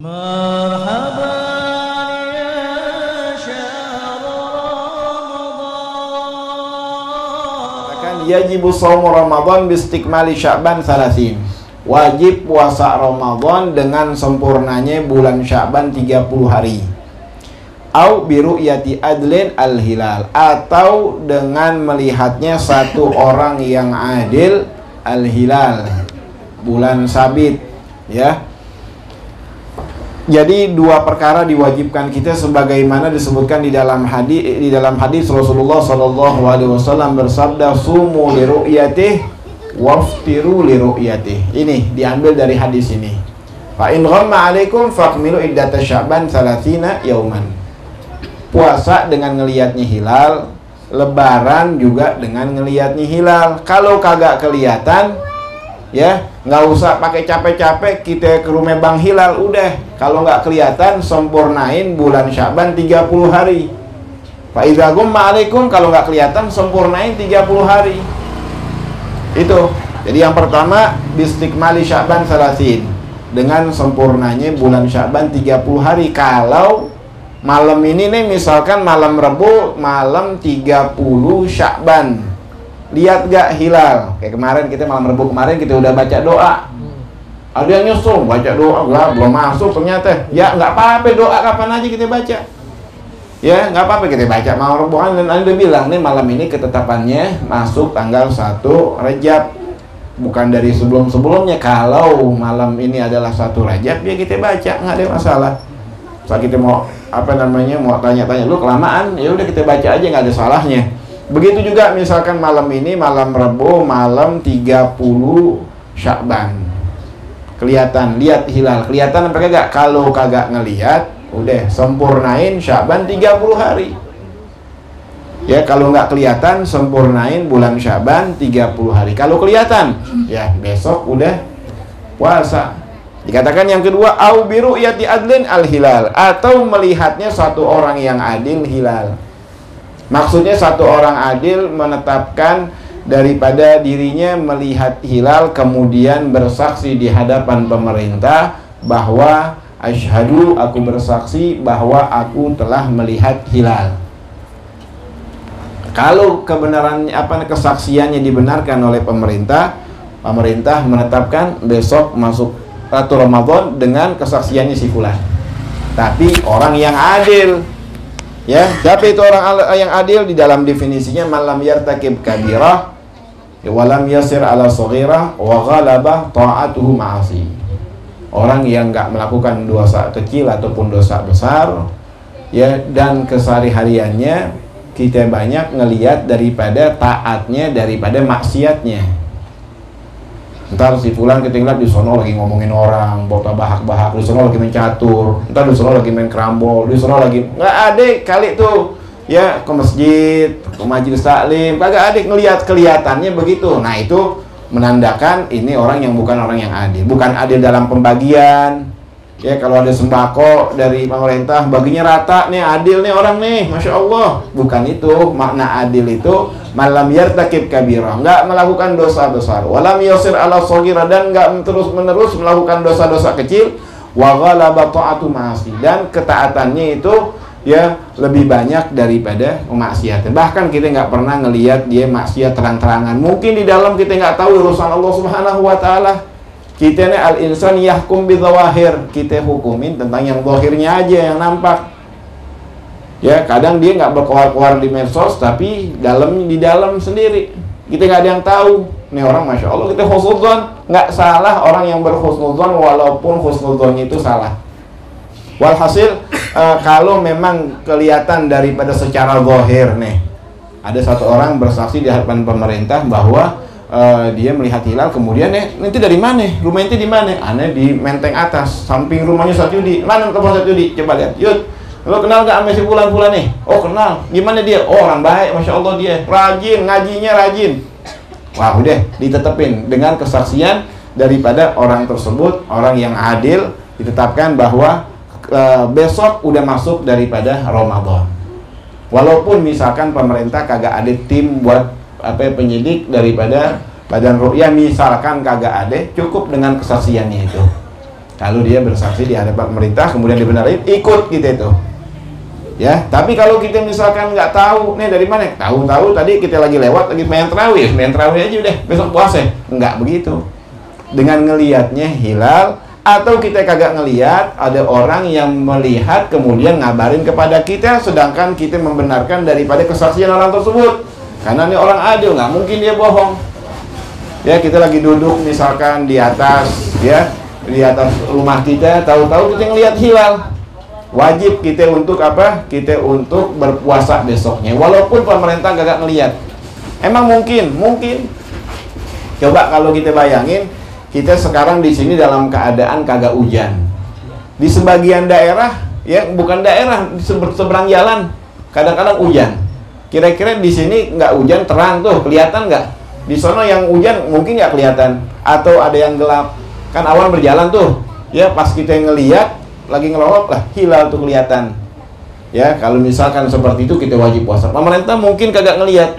مرحبا يا شهر رمضان. Akan yajibu shaumu Ramadan bistikmali Sya'ban 30. Wajib puasa Ramadan dengan sempurnanya bulan Sya'ban 30 hari. Au biru'yati adlin al-hilal, atau dengan melihatnya satu orang yang adil al-hilal, bulan sabit, ya. Jadi dua perkara diwajibkan kita sebagaimana disebutkan di dalam hadis Rasulullah sallallahu alaihi wasallam bersabda, sumu li ru'yatih waftiru li ru'yatih. Ini diambil dari hadis ini. Fa in ghamma 'alaikum faqmilu iddata Sya'ban 30 yauman. Puasa dengan ngelihatnya hilal, lebaran juga dengan ngelihatnya hilal. Kalau kagak kelihatan, ya nggak usah pakai capek-capek kita ke rumah Bang Hilal, udah. Kalau nggak kelihatan, sempurnain bulan Sya'ban 30 hari. Fa idza gumma 'alaikum, kalau nggak kelihatan, sempurnain 30 hari. Itu. Jadi yang pertama bistikmali Sya'ban 30, dengan sempurnanya bulan Sya'ban 30 hari. Kalau malam ini nih, misalkan malam Rabu, malam 30 Sya'ban, lihat gak hilal? Kayak kemarin kita malam Rabu kemarin kita udah baca doa. Ada yang nyusul baca doa, lah belum masuk ternyata. Ya nggak apa-apa, doa kapan aja kita baca. Ya nggak apa-apa kita baca malam Rabu. Dan Anda bilang nih malam ini ketetapannya masuk tanggal 1 Rajab, bukan dari sebelum-sebelumnya. Kalau malam ini adalah 1 Rajab, ya kita baca, nggak ada masalah. Saat kita mau mau tanya-tanya lu kelamaan, ya udah kita baca aja, nggak ada salahnya. Begitu juga misalkan malam ini malam Rabu, malam 30 Sya'ban, kelihatan, lihat hilal, kelihatan apa kagak? Kalau kagak ngelihat, udah sempurnain Sya'ban 30 hari. Ya kalau nggak kelihatan, sempurnain bulan Sya'ban 30 hari. Kalau kelihatan, ya besok udah puasa. Dikatakan yang kedua, au biru'yati adlin al-hilal, atau melihatnya satu orang yang adil hilal. Maksudnya satu orang adil menetapkan daripada dirinya melihat hilal, kemudian bersaksi di hadapan pemerintah bahwa asyhadu, aku bersaksi bahwa aku telah melihat hilal. Kalau kebenaran kesaksiannya dibenarkan oleh pemerintah, pemerintah menetapkan besok masuk satu Ramadan dengan kesaksiannya si fulan. Tapi orang yang adil, ya, siapa itu orang yang adil? Di dalam definisinya, malam yartakib kabirah walam yasir ala saghirah wa ghalabah ta'atuhu ma'asi. Orang yang enggak melakukan dosa kecil ataupun dosa besar, ya, dan kesehari-hariannya kita banyak ngelihat daripada taatnya daripada maksiatnya. Ntar si fulan kita ngeliat di sono lagi ngomongin orang, bota bahak-bahak, di sono lagi main catur, ntar di sono lagi main kerambol, di sono lagi nggak ada kali tuh, ya, ke masjid, ke majelis taklim, kagak ada ngelihat, kelihatannya begitu. Nah itu menandakan ini orang yang bukan orang yang adil, bukan adil dalam pembagian. Ya kalau ada sembako dari pemerintah baginya rata nih, adil nih orang nih, masya Allah. Bukan itu makna adil itu, malam yartakib kabirah, nggak melakukan dosa besar, walam yasir ala saghirah, dan nggak terus menerus melakukan dosa-dosa kecil, wa ghalaba ta'atu ma'asi, dan ketaatannya itu ya lebih banyak daripada kemaksiatan. Bahkan kita nggak pernah ngelihat dia maksiat terang-terangan. Mungkin di dalam kita nggak tahu urusan Allah Subhanahu wa Ta'ala. Kita ini al-insan yahkum bidzawahir, kita hukumin tentang yang zahirnya aja, yang nampak. Ya kadang dia nggak berkeluar-keluar di medsos, tapi di dalam sendiri kita nggak ada yang tahu. Nih orang masya Allah kita husnudzon, nggak salah orang yang berhusnudzon walaupun husnudzonnya itu salah. Walhasil kalau memang kelihatan daripada secara zahir nih, ada satu orang bersaksi di hadapan pemerintah bahwa dia melihat hilal, kemudian nanti dari mana? Rumah ente di mana? Aneh di Menteng atas, samping rumahnya Satyudi. Mana tempat Satyudi? Coba lihat. Yud, lo kenal gak sama si Fulan-Fulan nih? Oh kenal. Gimana dia? Oh orang baik, masya Allah dia. Rajin, ngajinya rajin. Wah udah ditetepin dengan kesaksian daripada orang tersebut, orang yang adil, ditetapkan bahwa besok udah masuk daripada Ramadan. Walaupun misalkan pemerintah kagak ada tim buat penyidik daripada Badan Ru'yah, misalkan kagak ada, cukup dengan kesaksiannya itu. Kalau dia bersaksi di hadapan pemerintah kemudian dibenarin, ikut kita itu. Ya, tapi kalau kita misalkan nggak tahu, nih dari mana? Tahu-tahu tadi kita lagi lewat, lagi main terawih aja udah, besok puasa. Nggak begitu. Dengan ngelihatnya hilal, atau kita kagak ngelihat, ada orang yang melihat kemudian ngabarin kepada kita, sedangkan kita membenarkan daripada kesaksian orang tersebut. Karena ini orang adil, nggak mungkin dia bohong. Ya, kita lagi duduk misalkan di atas, ya, di atas rumah kita, tahu-tahu kita ngelihat hilal. Wajib kita untuk apa? Kita untuk berpuasa besoknya, walaupun pemerintah gak ngelihat. Emang mungkin? Coba kalau kita bayangin, kita sekarang di sini dalam keadaan kagak hujan. Di sebagian daerah, ya bukan daerah, di seberang jalan, kadang-kadang hujan. Kira-kira di sini nggak hujan, terang tuh, kelihatan nggak? Di sana yang hujan mungkin nggak kelihatan, atau ada yang gelap. Kan awan berjalan tuh, ya pas kita ngelihat lagi ngelolok lah, hilal tuh kelihatan. Ya, kalau misalkan seperti itu kita wajib puasa. Pemerintah mungkin kagak ngelihat,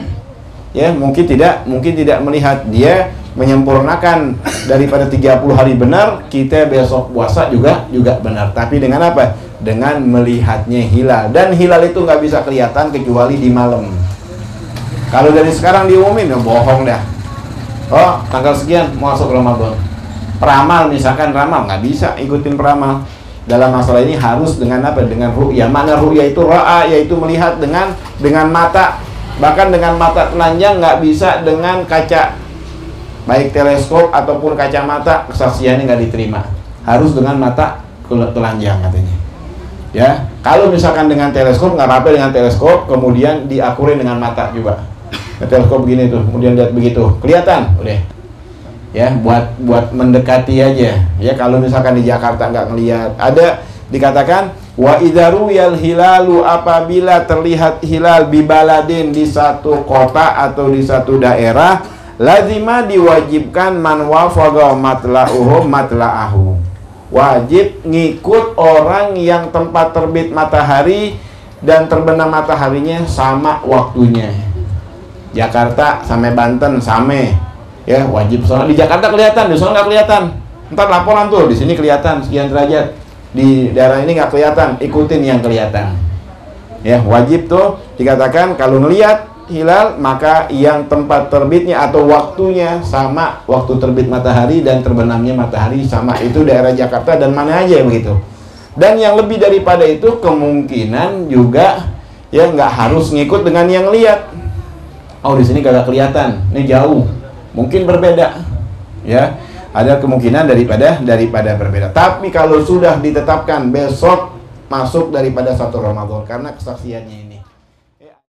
ya mungkin tidak melihat. Dia menyempurnakan daripada 30 hari benar, kita besok puasa juga benar. Tapi dengan apa? Dengan melihatnya hilal. Dan hilal itu nggak bisa kelihatan kecuali di malam. Kalau dari sekarang diumumin, ya bohong dah. Oh, tanggal sekian masuk Ramadan. Peramal misalkan, ramal nggak bisa ikutin peramal. Dalam masalah ini harus dengan apa? Dengan ru'yah. Mana ru'yah itu? Ra'a, yaitu melihat dengan mata. Bahkan dengan mata telanjang, nggak bisa dengan kaca, baik teleskop ataupun kacamata, kesaksiannya nggak diterima. Harus dengan mata telanjang katanya. Ya, kalau misalkan dengan teleskop nggak apa-apa, dengan teleskop kemudian diakurin dengan mata juga. Teleskop begini tuh, kemudian lihat begitu, kelihatan, udah. Ya, buat mendekati aja. Ya, kalau misalkan di Jakarta nggak ngelihat, ada dikatakan wa idzaru yal hilalu, apabila terlihat hilal bibaladin, di satu kota atau di satu daerah, lazima diwajibkan man wafaqa matla'ahu, wajib ngikut orang yang tempat terbit matahari dan terbenam mataharinya sama waktunya. Jakarta sampai Banten sama, ya wajib. Soalnya di Jakarta kelihatan, di sana nggak kelihatan. Ntar laporan tuh, di sini kelihatan sekian derajat, di daerah ini nggak kelihatan, ikutin yang kelihatan. Ya, wajib tuh dikatakan kalau ngelihat hilal maka yang tempat terbitnya atau waktunya sama waktu terbit matahari dan terbenamnya matahari sama, itu daerah Jakarta dan mana aja begitu. Dan yang lebih daripada itu kemungkinan juga ya nggak harus ngikut dengan yang lihat. Oh, di sini kagak kelihatan, ini jauh, mungkin berbeda. Ya, ada kemungkinan daripada berbeda. Tapi kalau sudah ditetapkan besok masuk daripada 1 Ramadan karena kesaksiannya ini.